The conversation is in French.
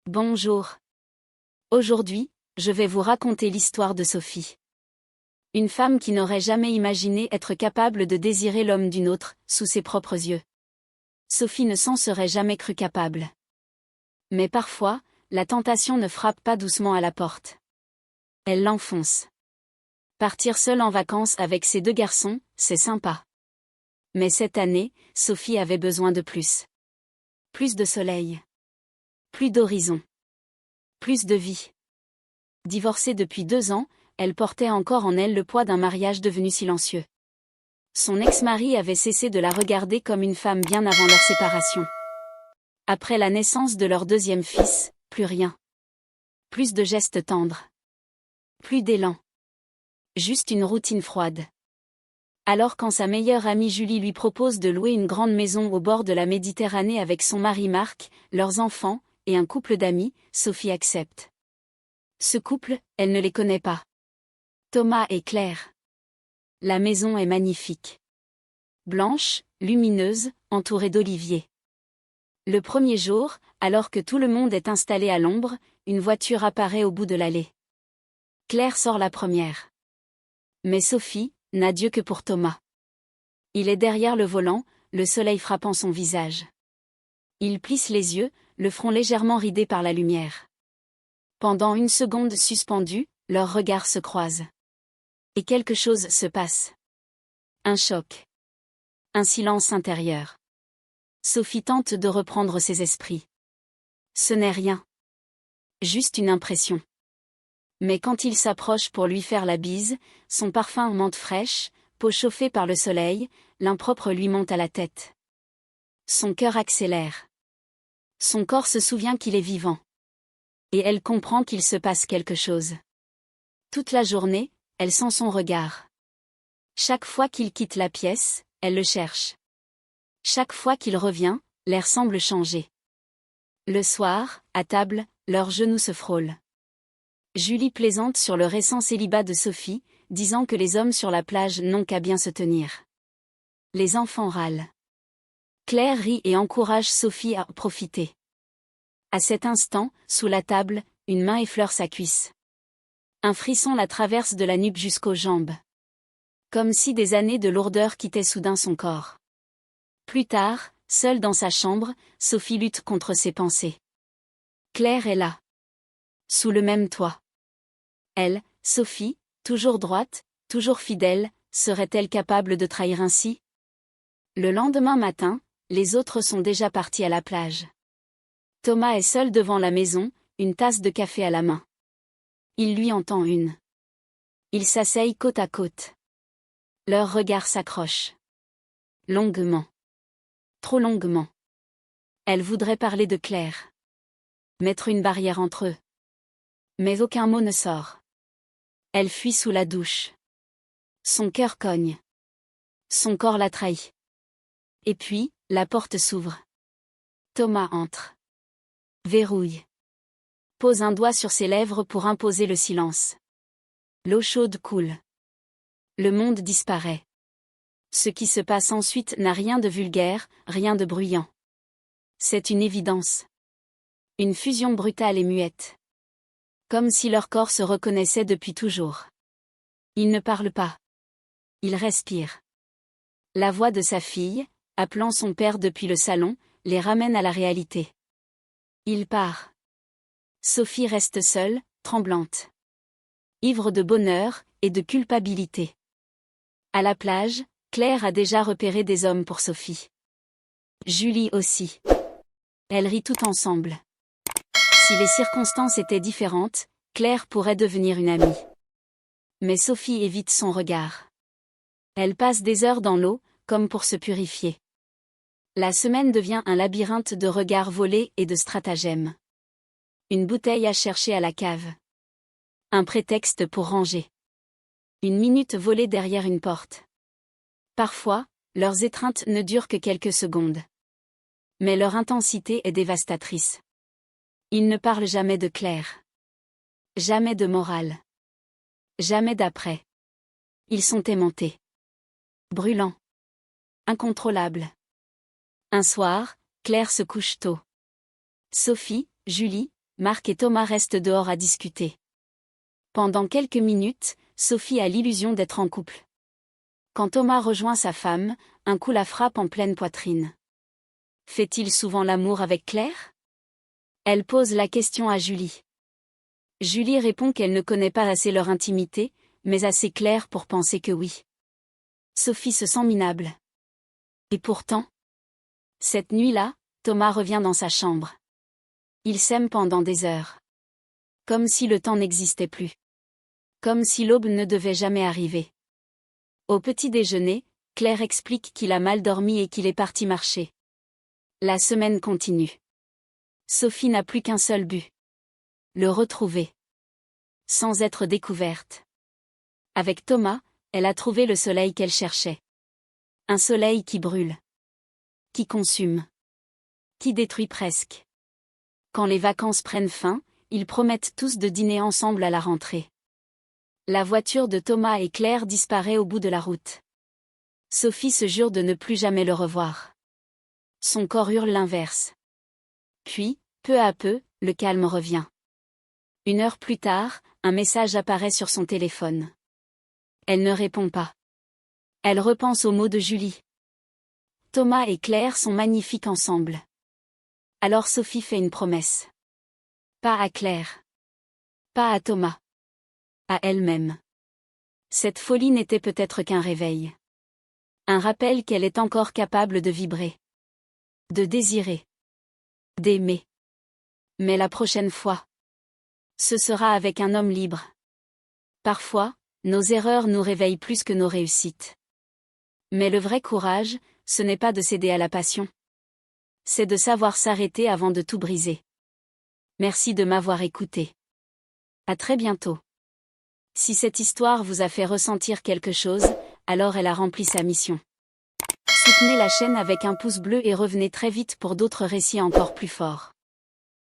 Bonjour. Aujourd'hui, je vais vous raconter l'histoire de Sophie. Une femme qui n'aurait jamais imaginé être capable de désirer l'homme d'une autre, sous ses propres yeux. Sophie ne s'en serait jamais crue capable. Mais parfois, la tentation ne frappe pas doucement à la porte. Elle l'enfonce. Partir seule en vacances avec ses deux garçons, c'est sympa. Mais cette année, Sophie avait besoin de plus. Plus de soleil. Plus d'horizon. Plus de vie. Divorcée depuis 2 ans, elle portait encore en elle le poids d'un mariage devenu silencieux. Son ex-mari avait cessé de la regarder comme une femme bien avant leur séparation. Après la naissance de leur deuxième fils, plus rien. Plus de gestes tendres. Plus d'élan. Juste une routine froide. Alors quand sa meilleure amie Julie lui propose de louer une grande maison au bord de la Méditerranée avec son mari Marc, leurs enfants, et un couple d'amis, Sophie accepte. Ce couple, elle ne les connaît pas. Thomas et Claire. La maison est magnifique. Blanche, lumineuse, entourée d'oliviers. Le premier jour, alors que tout le monde est installé à l'ombre, une voiture apparaît au bout de l'allée. Claire sort la première. Mais Sophie n'a d'yeux que pour Thomas. Il est derrière le volant, le soleil frappant son visage. Il plisse les yeux, le front légèrement ridé par la lumière. Pendant une seconde suspendue, leurs regards se croisent. Et quelque chose se passe. Un choc. Un silence intérieur. Sophie tente de reprendre ses esprits. Ce n'est rien. Juste une impression. Mais quand il s'approche pour lui faire la bise, son parfum en menthe fraîche, peau chauffée par le soleil, l'impropre lui monte à la tête. Son cœur accélère. Son corps se souvient qu'il est vivant. Et elle comprend qu'il se passe quelque chose. Toute la journée, elle sent son regard. Chaque fois qu'il quitte la pièce, elle le cherche. Chaque fois qu'il revient, l'air semble changer. Le soir, à table, leurs genoux se frôlent. Julie plaisante sur le récent célibat de Sophie, disant que les hommes sur la plage n'ont qu'à bien se tenir. Les enfants râlent. Claire rit et encourage Sophie à profiter. À cet instant, sous la table, une main effleure sa cuisse. Un frisson la traverse de la nuque jusqu'aux jambes. Comme si des années de lourdeur quittaient soudain son corps. Plus tard, seule dans sa chambre, Sophie lutte contre ses pensées. Claire est là. Sous le même toit. Elle, Sophie, toujours droite, toujours fidèle, serait-elle capable de trahir ainsi? Le lendemain matin, les autres sont déjà partis à la plage. Thomas est seul devant la maison, une tasse de café à la main. Il lui en tend une. Ils s'asseyent côte à côte. Leurs regards s'accrochent. Longuement. Trop longuement. Elle voudrait parler de Claire. Mettre une barrière entre eux. Mais aucun mot ne sort. Elle fuit sous la douche. Son cœur cogne. Son corps la trahit. Et puis, la porte s'ouvre. Thomas entre. Verrouille. Pose un doigt sur ses lèvres pour imposer le silence. L'eau chaude coule. Le monde disparaît. Ce qui se passe ensuite n'a rien de vulgaire, rien de bruyant. C'est une évidence. Une fusion brutale et muette. Comme si leur corps se reconnaissait depuis toujours. Ils ne parlent pas. Ils respirent. La voix de sa fille, appelant son père depuis le salon, les ramène à la réalité. Il part. Sophie reste seule, tremblante. Ivre de bonheur et de culpabilité. À la plage, Claire a déjà repéré des hommes pour Sophie. Julie aussi. Elles rient tout ensemble. Si les circonstances étaient différentes, Claire pourrait devenir une amie. Mais Sophie évite son regard. Elle passe des heures dans l'eau, comme pour se purifier. La semaine devient un labyrinthe de regards volés et de stratagèmes. Une bouteille à chercher à la cave. Un prétexte pour ranger. Une minute volée derrière une porte. Parfois, leurs étreintes ne durent que quelques secondes. Mais leur intensité est dévastatrice. Ils ne parlent jamais de Claire. Jamais de morale. Jamais d'après. Ils sont aimantés. Brûlants. Incontrôlables. Un soir, Claire se couche tôt. Sophie, Julie, Marc et Thomas restent dehors à discuter. Pendant quelques minutes, Sophie a l'illusion d'être en couple. Quand Thomas rejoint sa femme, un coup la frappe en pleine poitrine. Fait-il souvent l'amour avec Claire? Elle pose la question à Julie. Julie répond qu'elle ne connaît pas assez leur intimité, mais assez Claire pour penser que oui. Sophie se sent minable. Et pourtant, cette nuit-là, Thomas revient dans sa chambre. Ils s'aiment pendant des heures. Comme si le temps n'existait plus. Comme si l'aube ne devait jamais arriver. Au petit déjeuner, Claire explique qu'il a mal dormi et qu'il est parti marcher. La semaine continue. Sophie n'a plus qu'un seul but. Le retrouver. Sans être découverte. Avec Thomas, elle a trouvé le soleil qu'elle cherchait. Un soleil qui brûle. Qui consume. Qui détruit presque. Quand les vacances prennent fin, ils promettent tous de dîner ensemble à la rentrée. La voiture de Thomas et Claire disparaît au bout de la route. Sophie se jure de ne plus jamais le revoir. Son corps hurle l'inverse. Puis, peu à peu, le calme revient. 1 heure plus tard, un message apparaît sur son téléphone. Elle ne répond pas. Elle repense aux mots de Julie. Thomas et Claire sont magnifiques ensemble. Alors Sophie fait une promesse. Pas à Claire. Pas à Thomas. À elle-même. Cette folie n'était peut-être qu'un réveil. Un rappel qu'elle est encore capable de vibrer. De désirer. D'aimer. Mais la prochaine fois. Ce sera avec un homme libre. Parfois, nos erreurs nous réveillent plus que nos réussites. Mais le vrai courage, ce n'est pas de céder à la passion. C'est de savoir s'arrêter avant de tout briser. Merci de m'avoir écouté. À très bientôt. Si cette histoire vous a fait ressentir quelque chose, alors elle a rempli sa mission. Soutenez la chaîne avec un pouce bleu et revenez très vite pour d'autres récits encore plus forts.